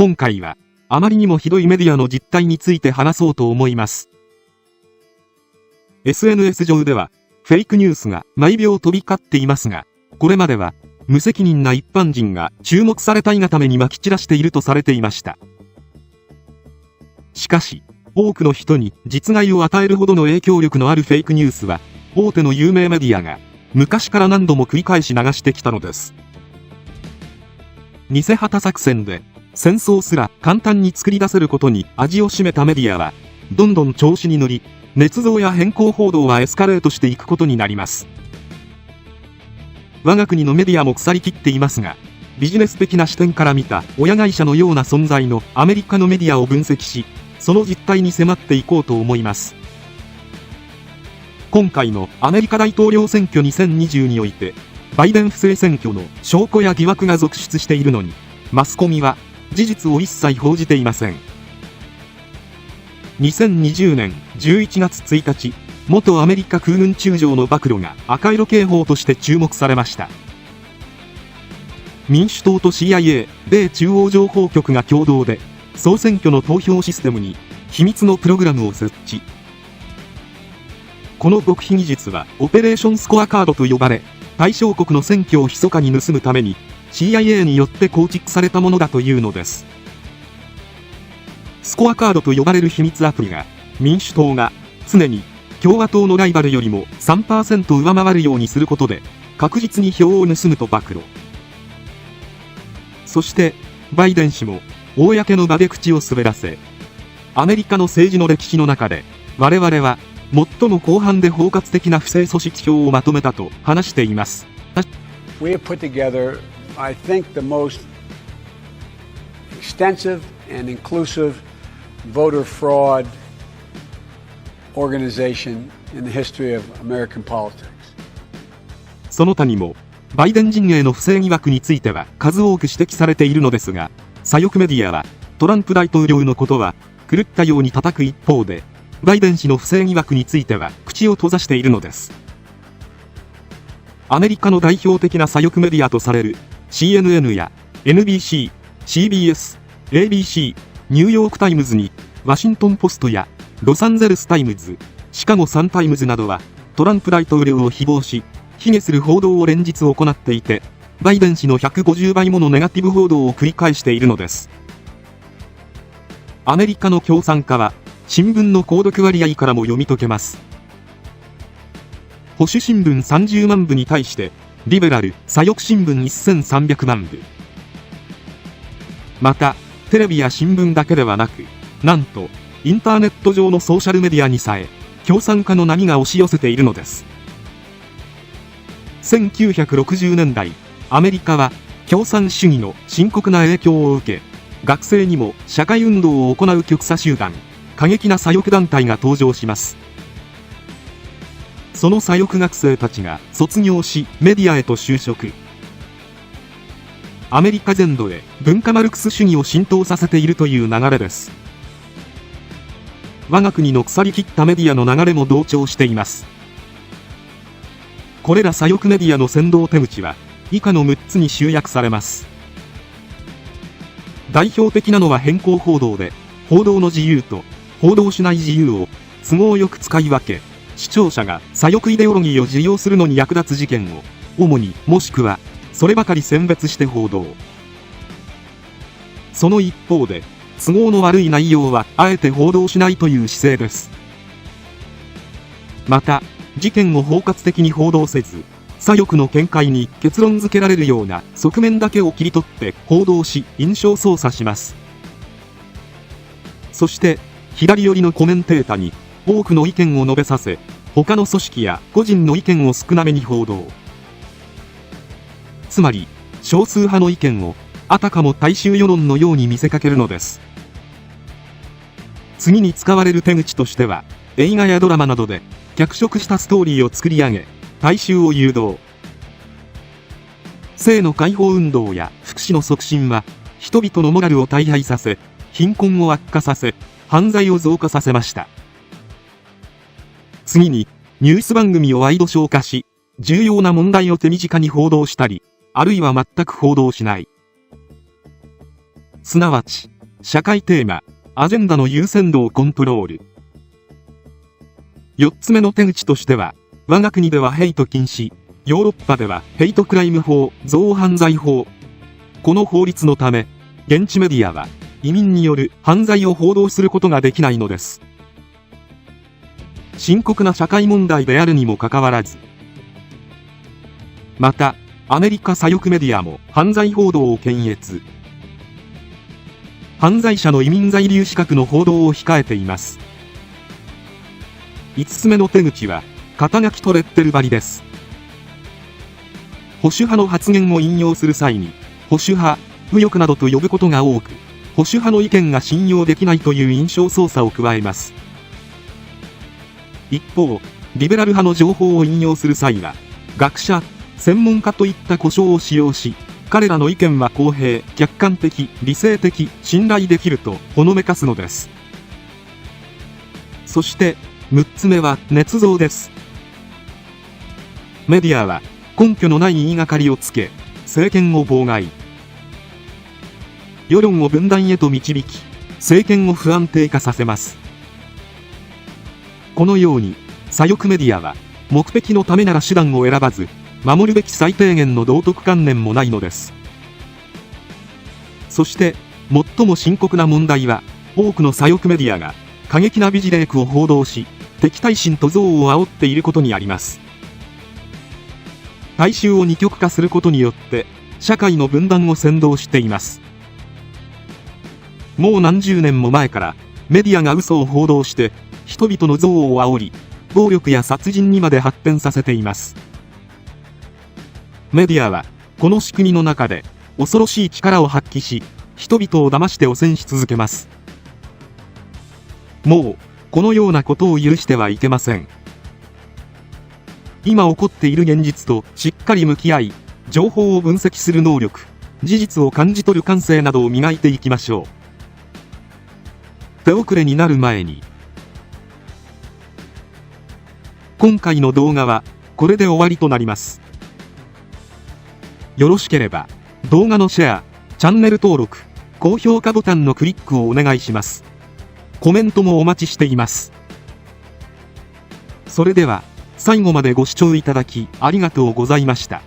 今回はあまりにもひどいメディアの実態について話そうと思います。SNS 上ではフェイクニュースが毎秒飛び交っていますが、これまでは無責任な一般人が注目されたいがためにまき散らしているとされていました。しかし多くの人に実害を与えるほどの影響力のあるフェイクニュースは大手の有名メディアが昔から何度も繰り返し流してきたのです。偽旗作戦で戦争すら簡単に作り出せることに味を占めたメディアはどんどん調子に乗り、捏造や変更報道はエスカレートしていくことになります。我が国のメディアも腐りきっていますが、ビジネス的な視点から見た親会社のような存在のアメリカのメディアを分析し、その実態に迫っていこうと思います。今回のアメリカ大統領選挙2020において、バイデン不正選挙の証拠や疑惑が続出しているのに、マスコミは事実を一切報じていません。2020年11月1日、元アメリカ空軍中将の暴露が赤色警報として注目されました。民主党と CIA、米中央情報局が共同で総選挙の投票システムに秘密のプログラムを設置。この極秘技術はオペレーションスコアカードと呼ばれ、対象国の選挙を密かに盗むために CIA によって構築されたものだというのです。スコアカードと呼ばれる秘密アプリが民主党が常に共和党のライバルよりも 3% 上回るようにすることで確実に票を盗むと暴露。そしてバイデン氏も公の場で口を滑らせ、アメリカの政治の歴史の中で我々は最も広範で包括的な不正組織票をまとめたと話しています。We have put together, I think, the most extensive and inclusive voter fraud organization in the history of American politics. その他にもバイデン陣営の不正疑惑については数多く指摘されているのですが、左翼メディアはトランプ大統領のことは狂ったように叩く一方で、バイデン氏の不正疑惑については口を閉ざしているのです。アメリカの代表的な左翼メディアとされる CNN や NBC、CBS、ABC、ニューヨークタイムズにワシントンポストやロサンゼルスタイムズ、シカゴサンタイムズなどはトランプ大統領を誹謗し卑下する報道を連日行っていて、バイデン氏の150倍ものネガティブ報道を繰り返しているのです。アメリカの共産化は新聞の購読割合からも読み解けます。保守新聞30万部に対してリベラル左翼新聞1300万部。またテレビや新聞だけではなく、なんとインターネット上のソーシャルメディアにさえ共産化の波が押し寄せているのです。1960年代、アメリカは共産主義の深刻な影響を受け、学生にも社会運動を行う極左集団、過激な左翼団体が登場します。その左翼学生たちが卒業しメディアへと就職。アメリカ全土で文化マルクス主義を浸透させているという流れです。我が国の腐りきったメディアの流れも同調しています。これら左翼メディアの扇動手口は以下の6つに集約されます。代表的なのは変更報道で、報道の自由と報道しない自由を都合よく使い分け、視聴者が左翼イデオロギーを受容するのに役立つ事件を主にもしくはそればかり選別して報道。その一方で都合の悪い内容はあえて報道しないという姿勢です。また事件を包括的に報道せず、左翼の見解に結論付けられるような側面だけを切り取って報道し印象操作します。そして左寄りのコメンテータに多くの意見を述べさせ、他の組織や個人の意見を少なめに報道。つまり少数派の意見をあたかも大衆世論のように見せかけるのです。次に使われる手口としては、映画やドラマなどで脚色したストーリーを作り上げ大衆を誘導。性の解放運動や福祉の促進は人々のモラルを大敗させ、貧困を悪化させ、犯罪を増加させました。次にニュース番組をワイドショー化し、重要な問題を手短に報道したり、あるいは全く報道しない。すなわち社会テーマ、アジェンダの優先度をコントロール。4つ目の手口としては、我が国ではヘイト禁止、ヨーロッパではヘイトクライム法、憎悪犯罪法。この法律のため、現地メディアは移民による犯罪を報道することができないのです。深刻な社会問題であるにもかかわらず、またアメリカ左翼メディアも犯罪報道を検閲。犯罪者の移民在留資格の報道を控えています。5つ目の手口は肩書きとレッテル貼りです。保守派の発言を引用する際に保守派、右翼などと呼ぶことが多く、保守派の意見が信用できないという印象操作を加えます。一方、リベラル派の情報を引用する際は学者、専門家といった呼称を使用し、彼らの意見は公平、客観的、理性的、信頼できるとほのめかすのです。そして6つ目は捏造です。メディアは根拠のない言いがかりをつけ、政権を妨害、世論を分断へと導き、政権を不安定化させます。このように左翼メディアは目的のためなら手段を選ばず、守るべき最低限の道徳観念もないのです。そして最も深刻な問題は、多くの左翼メディアが過激な美辞麗句を報道し、敵対心と憎悪を煽っていることにあります。大衆を二極化することによって社会の分断を扇動しています。もう何十年も前からメディアが嘘を報道して人々の憎悪を煽り、暴力や殺人にまで発展させています。メディアはこの仕組みの中で恐ろしい力を発揮し、人々を騙して汚染し続けます。もうこのようなことを許してはいけません。今起こっている現実としっかり向き合い、情報を分析する能力、事実を感じ取る感性などを磨いていきましょう。手遅れになる前に。今回の動画はこれで終わりとなります。よろしければ動画のシェア、チャンネル登録、高評価ボタンのクリックをお願いします。コメントもお待ちしています。それでは最後までご視聴いただきありがとうございました。